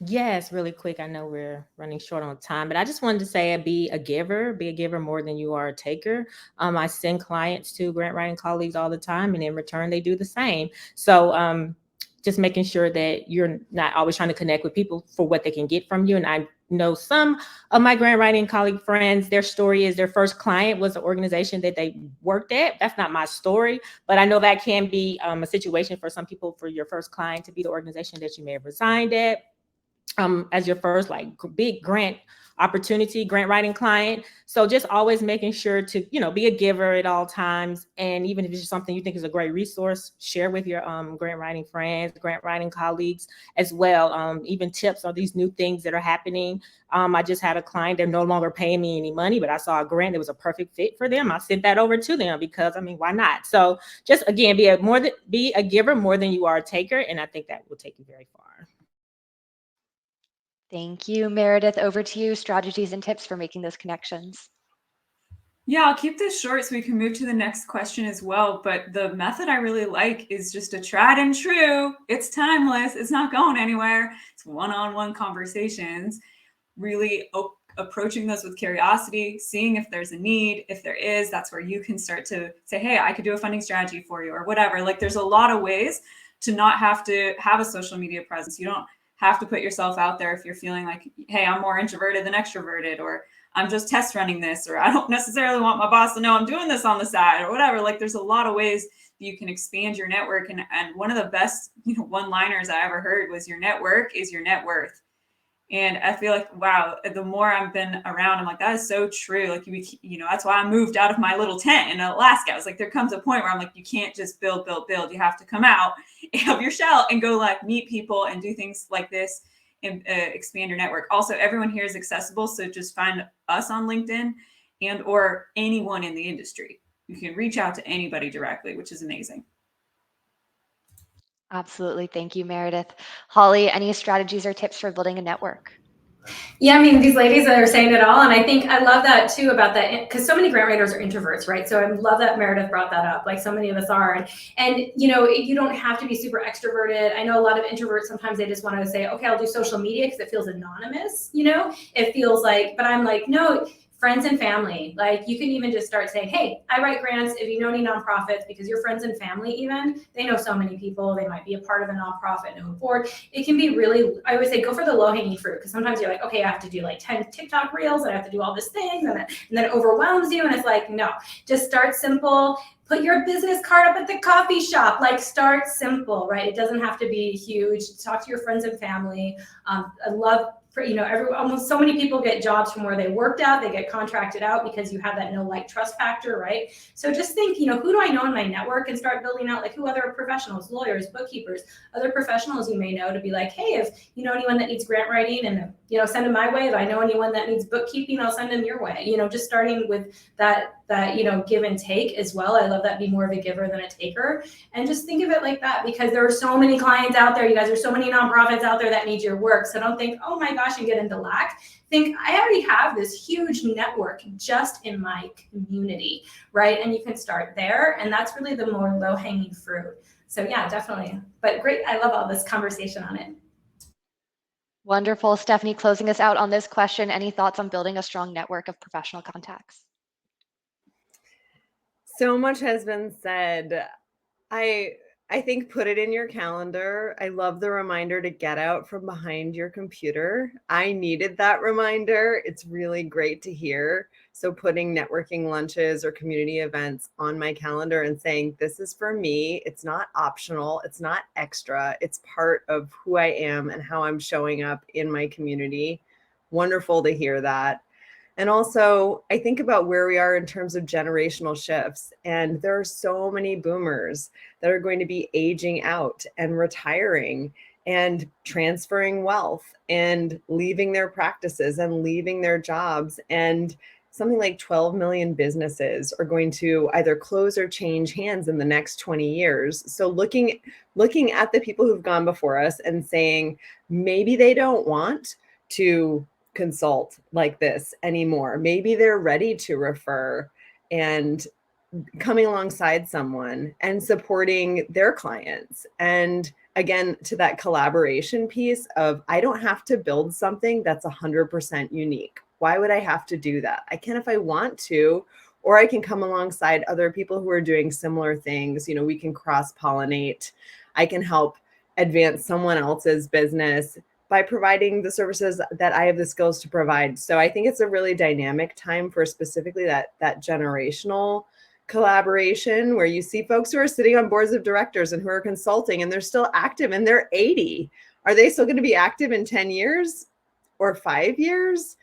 Yes, really quick. I know we're running short on time, but I just wanted to say be a giver more than you are a taker. I send clients to grant writing colleagues all the time, and in return, they do the same. So just making sure that you're not always trying to connect with people for what they can get from you. And I know some of my grant writing colleague friends, their story is their first client was an organization that they worked at. That's not my story, but I know that can be a situation for some people, for your first client to be the organization that you may have resigned at as your first like big grant opportunity grant writing client. So just always making sure to, be a giver at all times. And even if it's something you think is a great resource, share with your grant writing friends, grant writing colleagues as well. Even tips on these new things that are happening. I just had a client, they're no longer paying me any money, but I saw a grant that was a perfect fit for them. I sent that over to them because, why not? So just, again, be a giver more than you are a taker. And I think that will take you very far. Thank you, Meredith. Over to you, strategies and tips for making those connections. Yeah, I'll keep this short so we can move to the next question as well. But the method I really like is just a tried and true. It's timeless. It's not going anywhere. It's one-on-one conversations, really approaching those with curiosity, seeing if there's a need. If there is, that's where you can start to say, hey, I could do a funding strategy for you or whatever. Like there's a lot of ways to not have to have a social media presence. You don't have to put yourself out there if you're feeling like, hey, I'm more introverted than extroverted, or I'm just test running this, or I don't necessarily want my boss to know I'm doing this on the side or whatever. Like there's a lot of ways that you can expand your network. And one of the best, one-liners I ever heard was, your network is your net worth. And I feel like, wow, the more I've been around, I'm like, that is so true. Like, that's why I moved out of my little tent in Alaska. I was like, there comes a point where I'm like, you can't just build. You have to come out of your shell and go like meet people and do things like this and expand your network. Also, everyone here is accessible. So just find us on LinkedIn and or anyone in the industry. You can reach out to anybody directly, which is amazing. Absolutely. Thank you, Meredith. Holly, any strategies or tips for building a network? Yeah, these ladies are saying it all. And I think I love that too about that, because so many grant writers are introverts, right? So I love that Meredith brought that up, like so many of us are. And you don't have to be super extroverted. I know a lot of introverts, sometimes they just want to say, okay, I'll do social media because it feels anonymous, it feels like, but I'm like, no, friends and family. Like you can even just start saying, hey, I write grants. If you know any nonprofits, because your friends and family, even they know so many people, they might be a part of a nonprofit, know a board. It can be really, I always say, go for the low hanging fruit. Because sometimes you're like, okay, I have to do like 10 TikTok reels and I have to do all these things. And then it overwhelms you. And it's like, no, just start simple. Put your business card up at the coffee shop. Like start simple, right? It doesn't have to be huge. Talk to your friends and family. I love, almost so many people get jobs from where they worked out, they get contracted out because you have that no like trust factor, right? So just think, who do I know in my network, and start building out like who other professionals, lawyers, bookkeepers, other professionals you may know, to be like, hey, if you know anyone that needs grant writing, and send them my way. If I know anyone that needs bookkeeping, I'll send them your way. Just starting with that give and take as well. I love that. Be more of a giver than a taker, and just think of it like that, because there are so many clients out there. You guys are so many nonprofits out there that need your work. So don't think, oh my gosh, and get into lack. Think, I already have this huge network just in my community, right? And you can start there, and that's really the more low-hanging fruit. So yeah, definitely. But great, I love all this conversation on it. Wonderful. Stephanie, closing us out on this question, any thoughts on building a strong network of professional contacts? So much has been said. I think put it in your calendar. I love the reminder to get out from behind your computer. I needed that reminder. It's really great to hear. So putting networking lunches or community events on my calendar and saying, this is for me. It's not optional. It's not extra. It's part of who I am and how I'm showing up in my community. Wonderful to hear that. And also, I think about where we are in terms of generational shifts. And there are so many boomers that are going to be aging out and retiring and transferring wealth and leaving their practices and leaving their jobs. And something like 12 million businesses are going to either close or change hands in the next 20 years. So looking at the people who've gone before us and saying, maybe they don't want to consult like this anymore. Maybe they're ready to refer, and coming alongside someone and supporting their clients. And again, to that collaboration piece of, I don't have to build something that's 100% unique. Why would I have to do that? I can if I want to, or I can come alongside other people who are doing similar things. We can cross-pollinate. I can help advance someone else's business by providing the services that I have the skills to provide. So I think it's a really dynamic time for specifically that generational collaboration, where you see folks who are sitting on boards of directors and who are consulting, and they're still active, and they're 80. Are they still going to be active in 10 years or 5 years?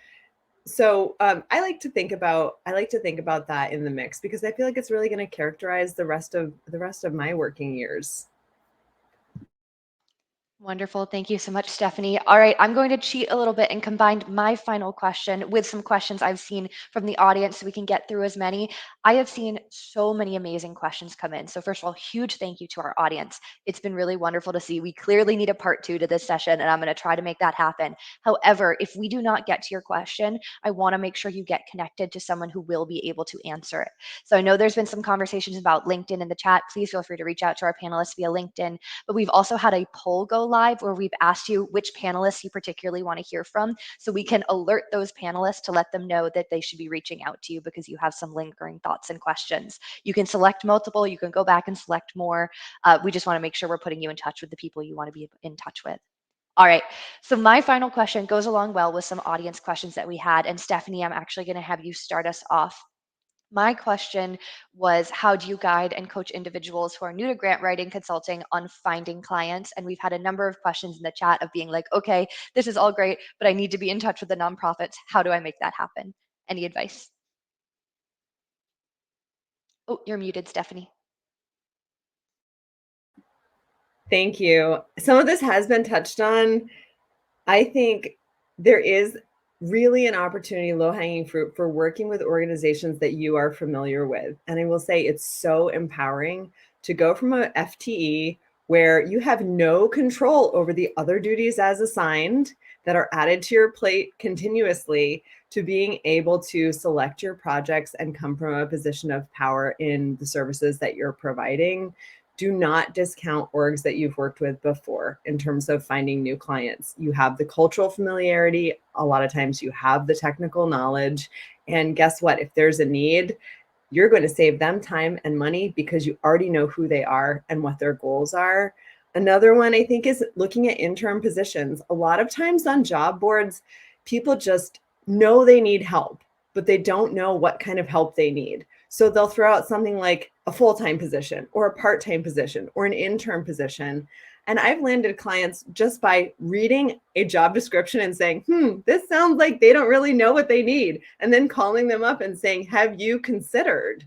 I like to think about that in the mix because I feel like it's really going to characterize the rest of my working years. Wonderful. Thank you so much, Stephanie. All right, I'm going to cheat a little bit and combine my final question with some questions I've seen from the audience so we can get through as many. I have seen so many amazing questions come in. So first of all, huge thank you to our audience. It's been really wonderful to see. We clearly need a part 2 to this session, and I'm going to try to make that happen. However, if we do not get to your question, I want to make sure you get connected to someone who will be able to answer it. So I know there's been some conversations about LinkedIn in the chat. Please feel free to reach out to our panelists via LinkedIn. But we've also had a poll go live where we've asked you which panelists you particularly want to hear from, so we can alert those panelists to let them know that they should be reaching out to you because you have some lingering thoughts and questions. You can select multiple, you can go back and select more. We just want to make sure we're putting you in touch with the people you want to be in touch with. All right, so my final question goes along well with some audience questions that we had. And Stephanie, I'm actually going to have you start us off. My question was, how do you guide and coach individuals who are new to grant writing consulting on finding clients? And we've had a number of questions in the chat of being like, okay, this is all great, but I need to be in touch with the nonprofits. How do I make that happen? Any advice? Oh, you're muted, Stephanie. Thank you. Some of this has been touched on. I think there is really an opportunity, low-hanging fruit, for working with organizations that you are familiar with. And I will say it's so empowering to go from a FTE where you have no control over the other duties as assigned that are added to your plate continuously, to being able to select your projects and come from a position of power in the services that you're providing. Do not discount orgs that you've worked with before in terms of finding new clients. You have the cultural familiarity. A lot of times you have the technical knowledge. And guess what? If there's a need, you're going to save them time and money because you already know who they are and what their goals are. Another one I think is looking at interim positions. A lot of times on job boards, people just know they need help, but they don't know what kind of help they need. So they'll throw out something like a full-time position or a part-time position or an intern position. And I've landed clients just by reading a job description and saying, this sounds like they don't really know what they need. And then calling them up and saying, would you consider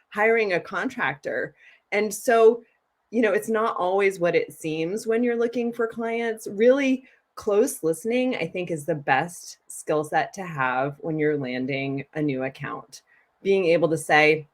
hiring a contractor? And so, it's not always what it seems when you're looking for clients. Really, close listening, I think, is the best skill set to have when you're landing a new account. Being able to say,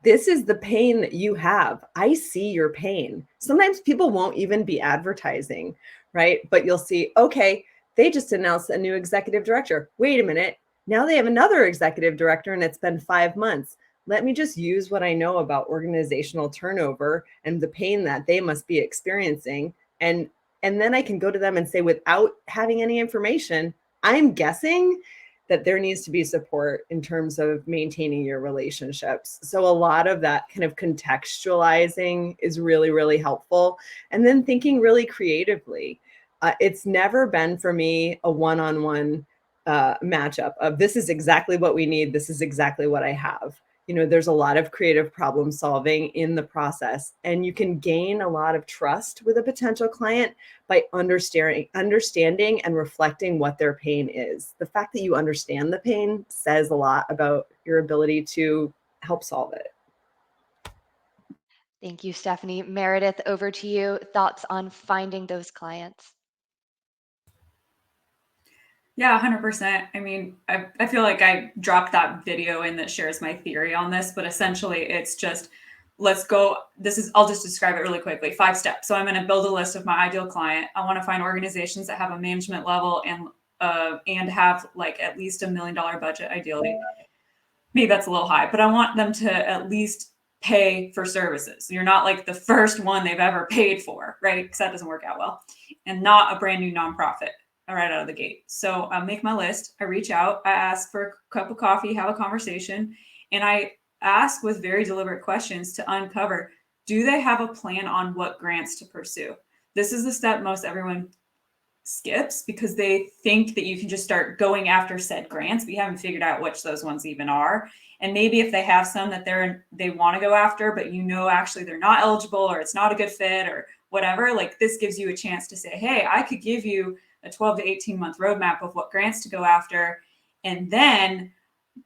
this is the pain that you have. I see your pain. Sometimes people won't even be advertising, right? But you'll see, okay, they just announced a new executive director. Wait a minute. Now they have another executive director and it's been 5 months. Let me just use what I know about organizational turnover and the pain that they must be experiencing. And then I can go to them and say, without having any information, I'm guessing that there needs to be support in terms of maintaining your relationships. So a lot of that kind of contextualizing is really, really helpful. And then thinking really creatively. It's never been for me a one-on-one matchup of this is exactly what we need. This is exactly what I have. There's a lot of creative problem solving in the process, and you can gain a lot of trust with a potential client by understanding and reflecting what their pain is. The fact that you understand the pain says a lot about your ability to help solve it. Thank you, Stephanie. Meredith, over to you. Thoughts on finding those clients? Yeah, 100%. I mean, I feel like I dropped that video in that shares my theory on this, but essentially it's just, let's go. I'll just describe it really quickly. 5 steps. So I'm going to build a list of my ideal client. I want to find organizations that have a management level and have like at least $1 million budget, ideally. Maybe that's a little high, but I want them to at least pay for services. You're not like the first one they've ever paid for, right? Because that doesn't work out well. And not a brand new nonprofit right out of the gate. So I make my list, I reach out, I ask for a cup of coffee, have a conversation, and I ask with very deliberate questions to uncover, do they have a plan on what grants to pursue? This is the step most everyone skips because they think that you can just start going after said grants, but you haven't figured out which those ones even are. And maybe if they have some that they want to go after, but actually they're not eligible or it's not a good fit or whatever, like this gives you a chance to say, hey, I could give you a 12 to 18 month roadmap of what grants to go after. And then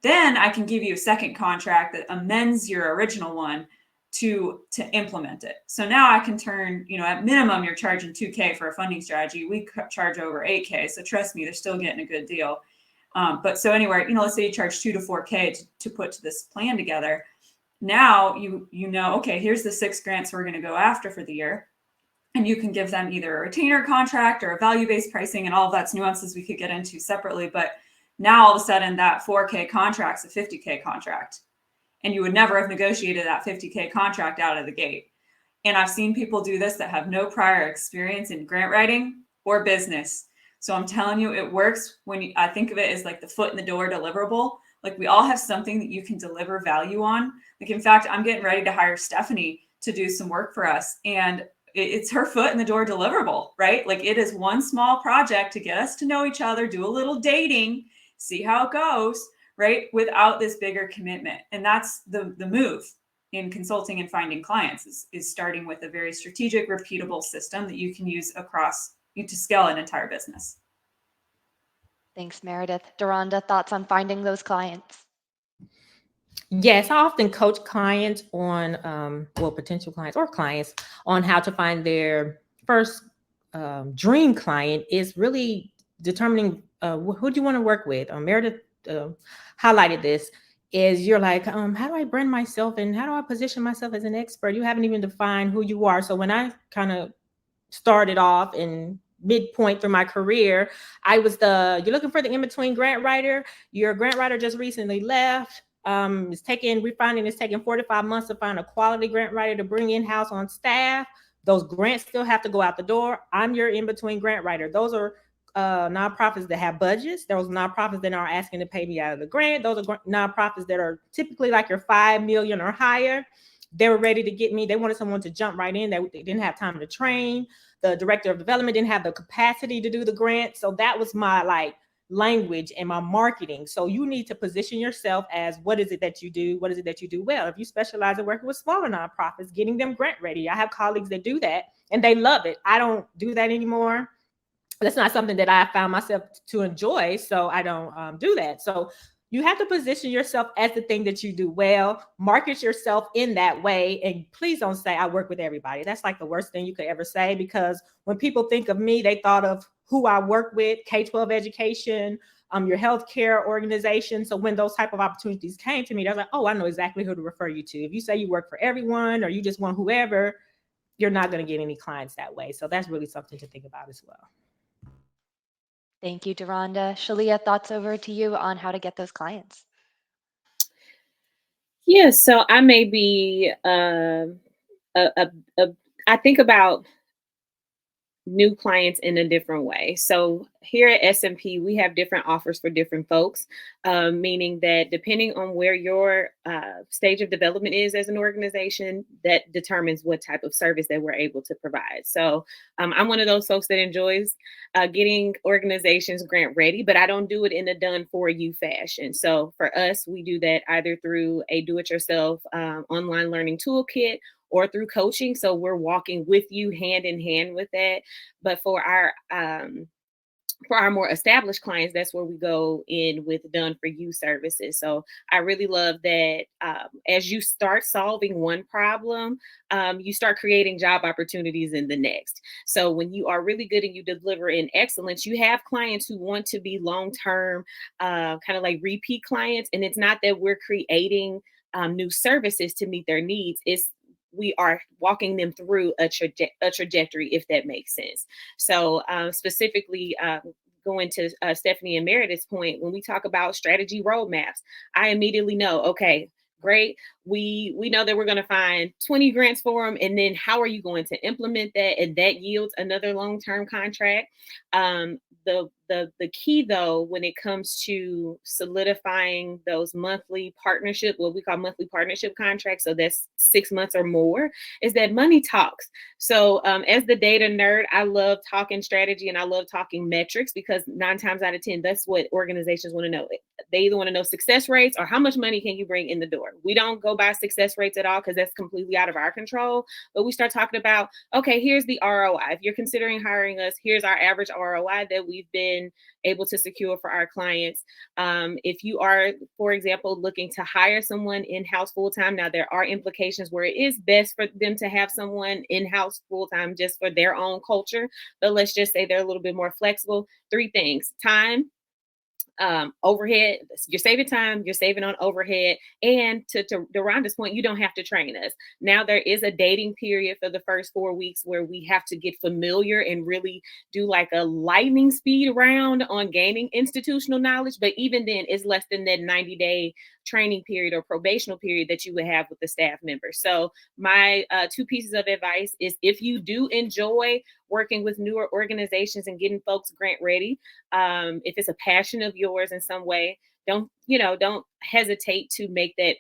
I can give you a second contract that amends your original one to implement it. So now I can turn, at minimum, you're charging $2,000 for a funding strategy. We charge over $8,000. So trust me, they're still getting a good deal. But so anywhere, let's say you charge $2,000 to $4,000 to put this plan together. Now you know, okay, here's the 6 grants we're going to go after for the year. And you can give them either a retainer contract or a value-based pricing, and all of that's nuances we could get into separately. But now all of a sudden that $4,000 contract's a $50,000 contract. And you would never have negotiated that $50,000 contract out of the gate. And I've seen people do this that have no prior experience in grant writing or business. So I'm telling you, it works when I think of it as like the foot in the door deliverable. Like we all have something that you can deliver value on. Like, in fact, I'm getting ready to hire Stephanie to do some work for us. And it's her foot in the door deliverable, right? Like it is one small project to get us to know each other, do a little dating, see how it goes, right? Without this bigger commitment. And that's the move in consulting and finding clients is starting with a very strategic, repeatable system that you can use across to scale an entire business. Thanks, Meredith. Deronda, thoughts on finding those clients? Yes, I often coach clients on, potential clients or clients on how to find their first dream client is really determining who do you want to work with. Meredith highlighted this. Is you're like, how do I brand myself and how do I position myself as an expert? You haven't even defined who you are. So when I kind of started off in midpoint through my career, I was you're looking for the in-between grant writer. Your grant writer just recently left. It's taking 4 to 5 months to find a quality grant writer to bring in-house on staff. Those grants still have to go out the door. I'm your in-between grant writer. Those are nonprofits that have budgets. Those nonprofits that are asking to pay me out of the grant. Those are nonprofits that are typically like your 5 million or higher. They were ready to get me. They wanted someone to jump right in. They didn't have time to train. The director of development didn't have the capacity to do the grant. So that was my language and my marketing. So you need to position yourself as what is it that you do? What is it that you do well? If you specialize in working with smaller nonprofits, getting them grant ready. I have colleagues that do that and they love it. I don't do that anymore. That's not something that I found myself to enjoy. So I don't do that. So you have to position yourself as the thing that you do well, market yourself in that way. And please don't say I work with everybody. That's like the worst thing you could ever say, because when people think of me, they thought of who I work with, K-12 education, your healthcare organization. So when those type of opportunities came to me, I was like, oh, I know exactly who to refer you to. If you say you work for everyone or you just want whoever, you're not going to get any clients that way. So that's really something to think about as well. Thank you, Deronda. Shalia, thoughts over to you on how to get those clients? Yeah, so I may be, I think about new clients in a different way. So here at S&P, we have different offers for different folks, meaning that depending on where your stage of development is as an organization, that determines what type of service that we're able to provide. So I'm one of those folks that enjoys getting organizations grant ready, but I don't do it in a done for you fashion. So for us, we do that either through a do-it-yourself online learning toolkit or through coaching. So we're walking with you hand in hand with that. But for our more established clients, that's where we go in with done for you services. So I really love that as you start solving one problem, you start creating job opportunities in the next. So when you are really good and you deliver in excellence, you have clients who want to be long-term, kind of like repeat clients. And it's not that we're creating new services to meet their needs. We are walking them through a trajectory, if that makes sense. So specifically, going to Stephanie and Meredith's point, when we talk about strategy roadmaps, I immediately know, okay, great. We know that we're going to find 20 grants for them. And then how are you going to implement that? And that yields another long-term contract. The key, though, when it comes to solidifying those monthly partnership, what we call monthly partnership contracts, so that's 6 months or more, is that money talks. So as the data nerd, I love talking strategy and I love talking metrics, because 9 times out of 10, that's what organizations want to know. They either want to know success rates or how much money can you bring in the door. We don't go by success rates at all because that's completely out of our control. But we start talking about, okay, here's the ROI. If you're considering hiring us, here's our average ROI that we've been able to secure for our clients. If you are, for example, looking to hire someone in-house full-time, now there are implications where it is best for them to have someone in-house full-time just for their own culture. But let's just say they're a little bit more flexible. 3 things: time, overhead. You're saving time, you're saving on overhead, and to Rhonda's point, you don't have to train us. Now there is a dating period for the first 4 weeks where we have to get familiar and really do like a lightning speed round on gaining institutional knowledge. But even then, it's less than that 90-day training period or probational period that you would have with the staff members. So my 2 pieces of advice is, if you do enjoy working with newer organizations and getting folks grant ready, if it's a passion of yours in some way, don't hesitate to make that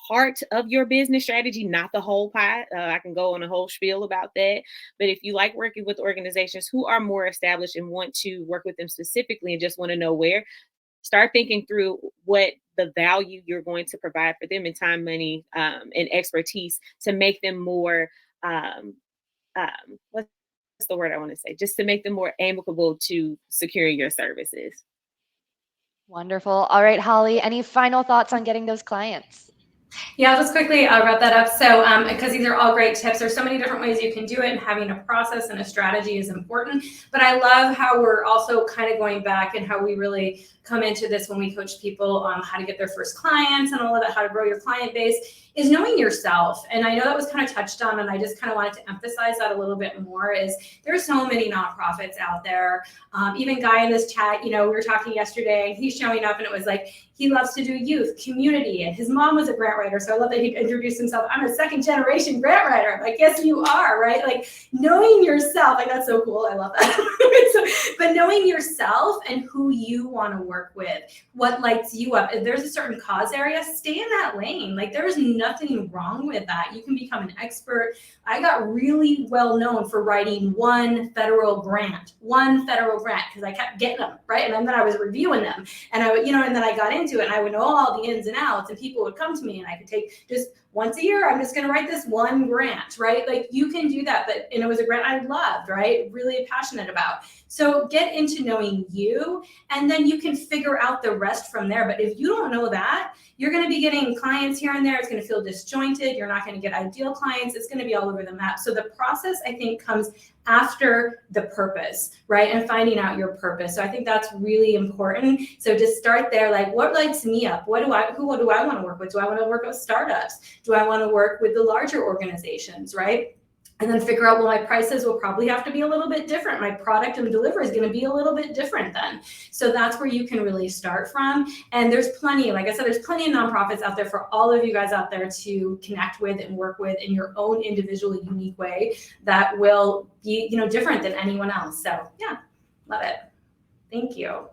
part of your business strategy, not the whole pie. I can go on a whole spiel about that. But if you like working with organizations who are more established and want to work with them specifically and just want to know where, start thinking through what the value you're going to provide for them in time, money, and expertise to make them more, what's the word I want to say? Just to make them more amicable to securing your services. Wonderful. All right, Holly, any final thoughts on getting those clients? Yeah, just quickly, I'll wrap that up. So, because these are all great tips, there's so many different ways you can do it, and having a process and a strategy is important. But I love how we're also kind of going back and how we really come into this when we coach people on how to get their first clients and all of that, how to grow your client base, is knowing yourself. And I know that was kind of touched on, and I just kind of wanted to emphasize that a little bit more, is there's so many nonprofits out there. Even Guy in this chat, we were talking yesterday, and he's showing up, and it was like, he loves to do youth, community, and his mom was a grant writer. So I love that he introduced himself. I'm a second generation grant writer. I'm like, yes, you are, right? Like, knowing yourself, like, that's so cool. I love that. But knowing yourself and who you want to work with, what lights you up. If there's a certain cause area, stay in that lane. Like, there's nothing wrong with that. You can become an expert. I got really well known for writing one federal grant, because I kept getting them, right? And then I was reviewing them, and I would, and then I got into it, and I would know all the ins and outs, and people would come to me, and I could take just once a year, I'm just going to write this one grant, right? Like, you can do that. And it was a grant I loved, right? Really passionate about. So get into knowing you, and then you can figure out the rest from there. But if you don't know that, you're going to be getting clients here and there. It's going to feel disjointed. You're not going to get ideal clients. It's going to be all over the map. So the process, I think, comes after the purpose, right? And finding out your purpose. So I think that's really important. So just start there. Like, what lights me up? Who do I want to work with? Do I want to work with startups? Do I want to work with the larger organizations, right? And then figure out, well, my prices will probably have to be a little bit different. My product and delivery is going to be a little bit different then. So that's where you can really start from. And there's plenty, like I said, there's plenty of nonprofits out there for all of you guys out there to connect with and work with in your own individually unique way that will be, different than anyone else. So yeah, love it. Thank you.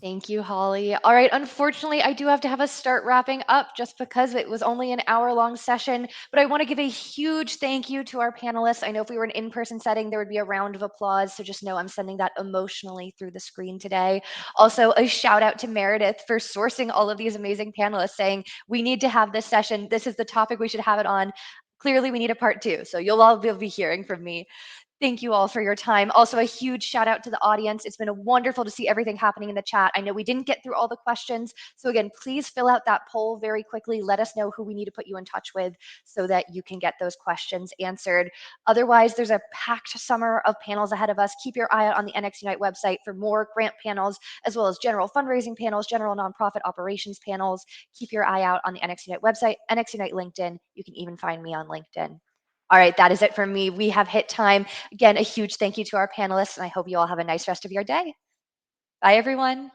Thank you, Holly. All right, unfortunately, I do have to have us start wrapping up just because it was only an hour-long session, but I want to give a huge thank you to our panelists. I know if we were in an in-person setting, there would be a round of applause, so just know I'm sending that emotionally through the screen today. Also, a shout out to Meredith for sourcing all of these amazing panelists, saying, we need to have this session. This is the topic we should have it on. Clearly, we need a part 2, so you'll all be hearing from me. Thank you all for your time. Also, a huge shout out to the audience. It's been wonderful to see everything happening in the chat. I know we didn't get through all the questions. So again, please fill out that poll very quickly. Let us know who we need to put you in touch with so that you can get those questions answered. Otherwise, there's a packed summer of panels ahead of us. Keep your eye out on the NX Unite website for more grant panels, as well as general fundraising panels, general nonprofit operations panels. Keep your eye out on the NX Unite website, NX Unite LinkedIn. You can even find me on LinkedIn. All right, that is it for me. We have hit time. Again, a huge thank you to our panelists, and I hope you all have a nice rest of your day. Bye, everyone.